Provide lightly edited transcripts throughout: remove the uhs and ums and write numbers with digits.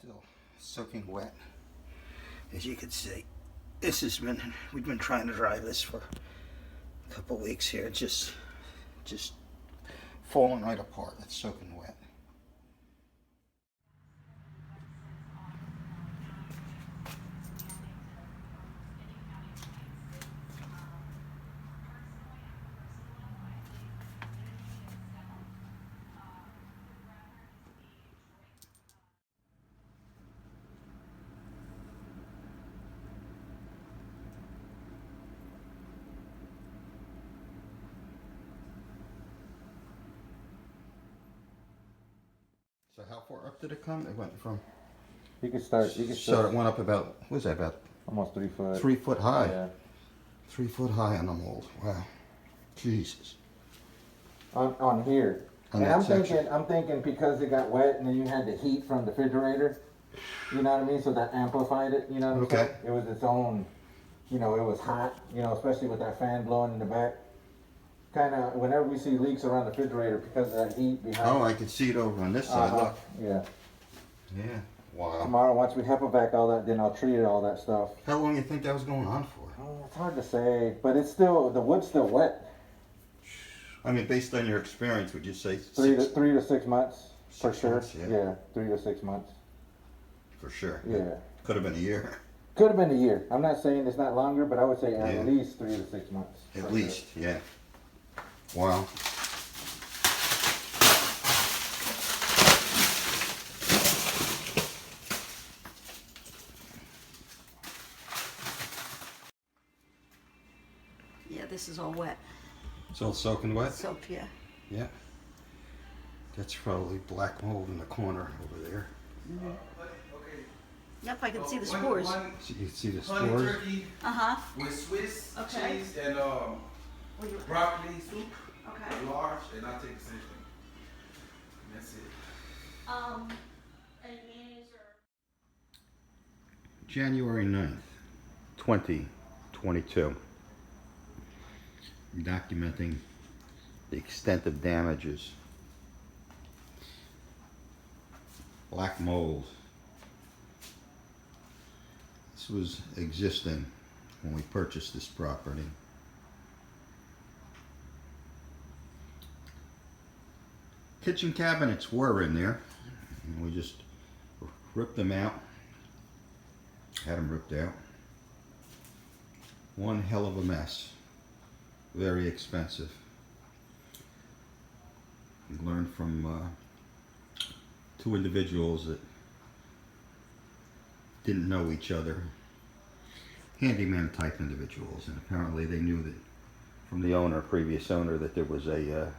Still soaking wet, as you can see. This has been, we've been trying to drive this for a couple weeks here. Just falling right apart. It's soaking wet. So how far up did it come? It went from. You can start. So it went up about. What was that about? Almost 3 foot. 3 foot high. Yeah. 3 foot high on the mold. Wow. Jesus. On here. On and that I'm thinking because it got wet and then you had the heat from the refrigerator. You know what I mean? So that amplified it. You know what I'm saying? It was its own. You know, it was hot. You know, especially with that fan blowing in the back. Kind of, whenever we see leaks around the refrigerator because of that heat behind. Oh, I can see it over on this side. Look. Yeah. Yeah. Wow. Tomorrow, once we HEPA all that, then I'll treat all that stuff. How long do you think that was going on for? Oh, it's hard to say, but it's still, the wood's still wet. I mean, based on your experience, would you say 3 to 6 months, for 6 sure. months, yeah. Yeah, 3 to 6 months. For sure. Yeah. Could have been a year. Could have been a year. I'm not saying it's not longer, but I would say at Yeah. least 3 to 6 months. At least, yeah. Wow. Yeah, this is all wet. It's all soaking wet? Soaked, yeah. Yeah. That's probably black mold in the corner over there. Mm-hmm. Yep, I can see the spores. So you can see the honey spores? turkey Uh-huh. with Swiss Okay. cheese and broccoli soup, Okay. large, and I'll take the same thing. And that's it. And mayonnaise or... January 9th, 2022. Documenting the extent of damages. Black mold. This was existing when we purchased this property. Kitchen cabinets were in there, and we just ripped them out. Had them ripped out. One hell of a mess. Very expensive. We learned from 2 individuals that didn't know each other. Handyman type individuals, and apparently they knew that from the owner, previous owner, that there was a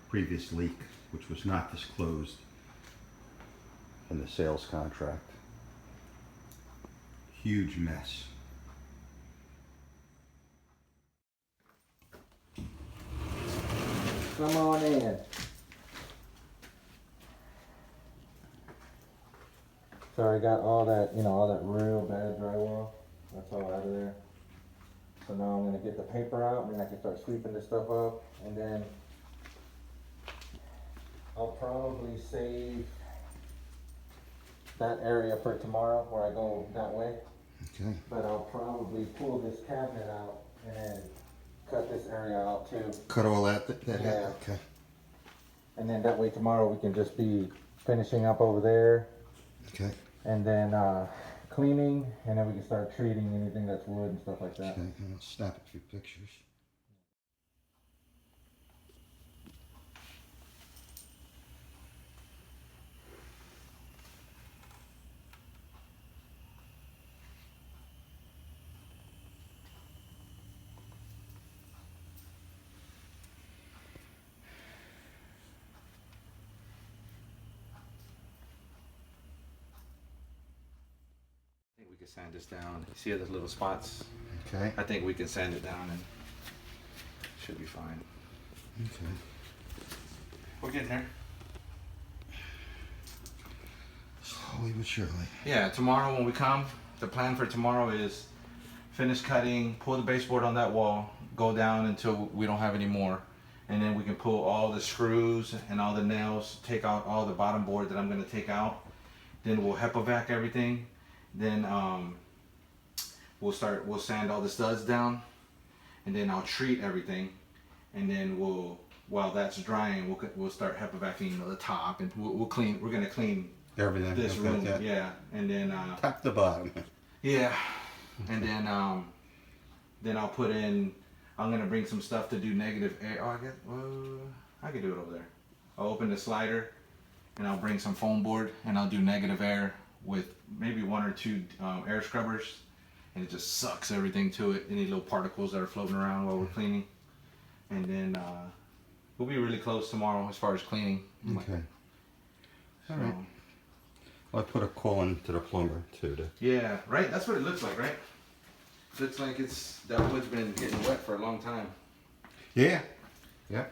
previous leak which was not disclosed in the sales contract. Huge mess. Come on in. So I got all that, all that real bad drywall. That's all out of there. So now I'm gonna get the paper out, and then I can start sweeping this stuff up, and then I'll probably save that area for tomorrow where I go that way. Okay. But I'll probably pull this cabinet out and then cut this area out too. Cut all that Yeah. Okay. And then that way tomorrow we can just be finishing up over there. Okay. And then cleaning, and then we can start treating anything that's wood and stuff like that. Okay, I'll snap a few pictures. I think we can sand this down. See those little spots? Okay. I think we can sand it down and should be fine. Okay. We're getting there. Slowly but surely. Yeah, tomorrow when we come, the plan for tomorrow is finish cutting, pull the baseboard on that wall, go down until we don't have any more. And then we can pull all the screws and all the nails, take out all the bottom board that I'm gonna take out. Then we'll HEPA-vac everything. Then we'll sand all the studs down, and then I'll treat everything, and then while that's drying, we'll start HEPA-vacuuming the top, and we'll clean. We're gonna clean Everything. this Okay, room, yeah, and then top to bottom. yeah, and then I'll put in. I'm gonna bring some stuff to do negative air. Oh, I can do it over there. I'll open the slider, and I'll bring some foam board, and I'll do negative air with maybe 1 or 2 air scrubbers, and it just sucks everything to it, any little particles that are floating around while we're cleaning, and then we'll be really close tomorrow as far as cleaning. Okay. All So, right. Well, I put a call in to the plumber too. yeah, right. That's what it looks like, right? Looks like that wood's been getting wet for a long time. Yeah. Yeah.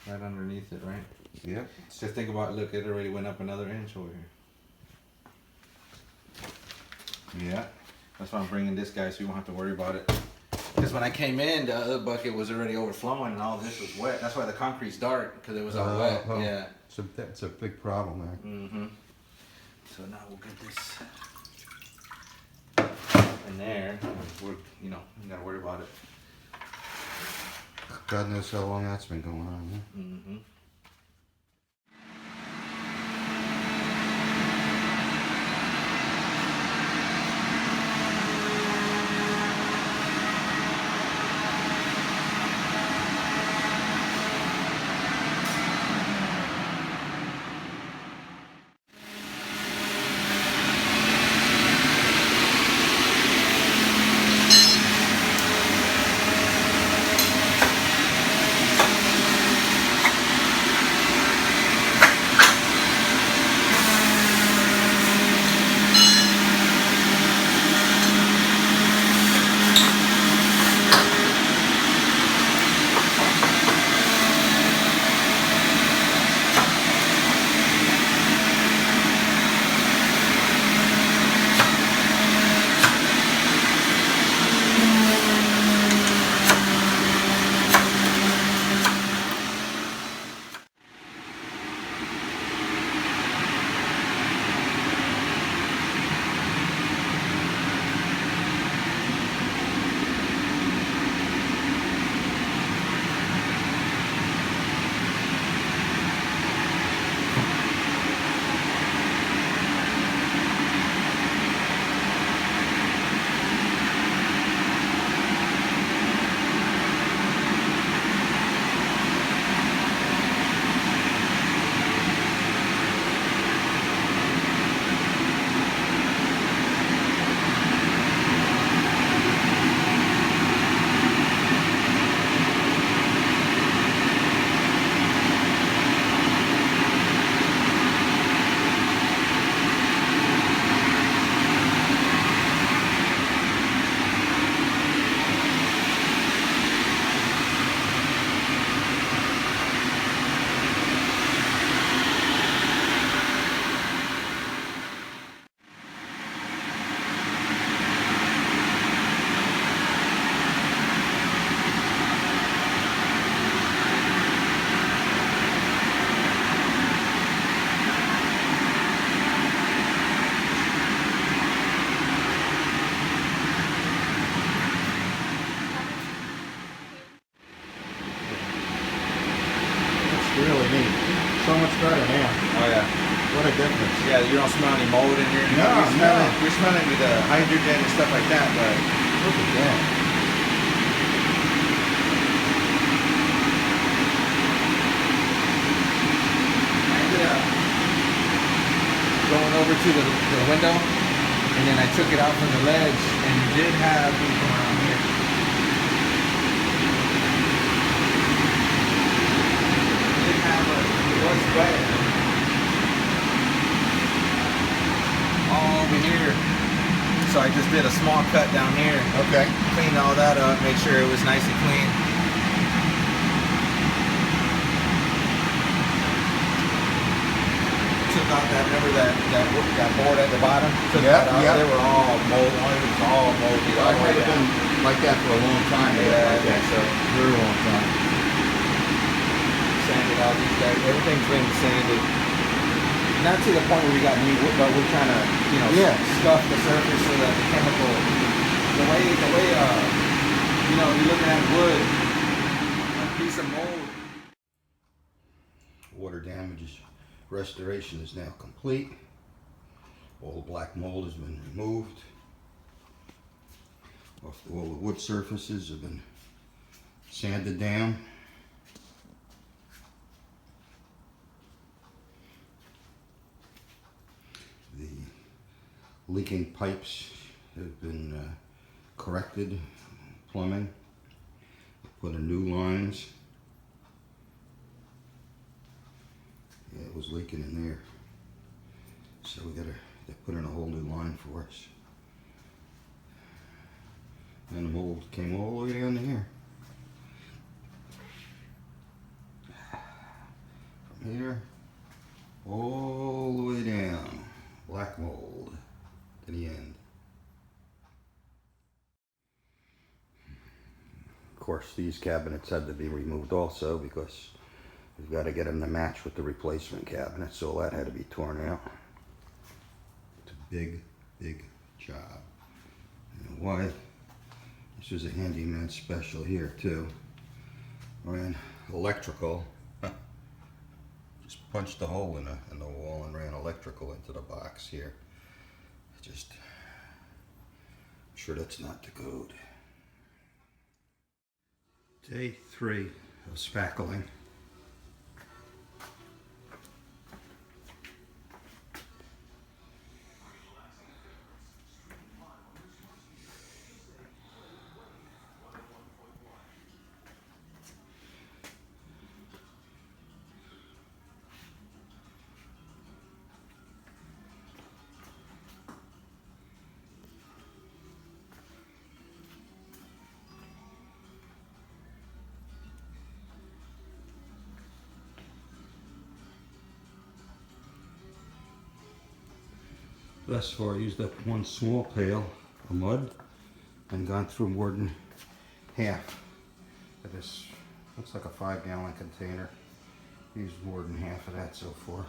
Right underneath it, right? Yeah. Just think about, look, it already went up another inch over here. Yeah. That's why I'm bringing this guy so you won't have to worry about it. Because when I came in, the other bucket was already overflowing and all this was wet. That's why the concrete's dark, because it was all wet. Oh. Yeah. That's a big problem there. Mm-hmm. So now we'll get this in there. You gotta worry about it. God knows how long that's been going on. Huh? Mm-hmm. Really neat. So much better now. Oh yeah. What a difference. Yeah, you don't smell any mold in here. No, We're smelling with the hydrogen and stuff like that, but Look at that. I ended up going over to the window, and then I took it out from the ledge, and it did have people around here. It was wet. All over here. So I just did a small cut down here. Okay. Cleaned all that up, make sure it was nice and clean. Took out that, remember that board at the bottom? Took that out. They were all moldy. It was all moldy. Well, it might have been like that for a long time. Yeah, I like think so. Very long time. Sanded all these guys. Everything's been sanded. not to the point where we got new wood, but we're trying to, you know, Yeah. scuff the surface so that the chemical, the way, you know, you're looking at wood, a piece of mold. Water damage restoration is now complete. All the black mold has been removed. All the wood surfaces have been sanded down. The leaking pipes have been corrected, plumbing, put in new lines. Yeah, it was leaking in there, so we gotta put in a whole new line for us. And the mold came all the way down to here. From here, all the way down, black mold to the end. Of course, these cabinets had to be removed also because we've got to get them to match with the replacement cabinets, so all that had to be torn out. It's a big, big job. You know why? This was a handyman special here too. Ran electrical. Just punched a hole in the wall and ran electrical into the box here. Just, I'm sure that's not the code. Day 3 of spackling. Thus far, I used up one small pail of mud and gone through more than half of this. Looks like a 5-gallon container. Used more than half of that so far.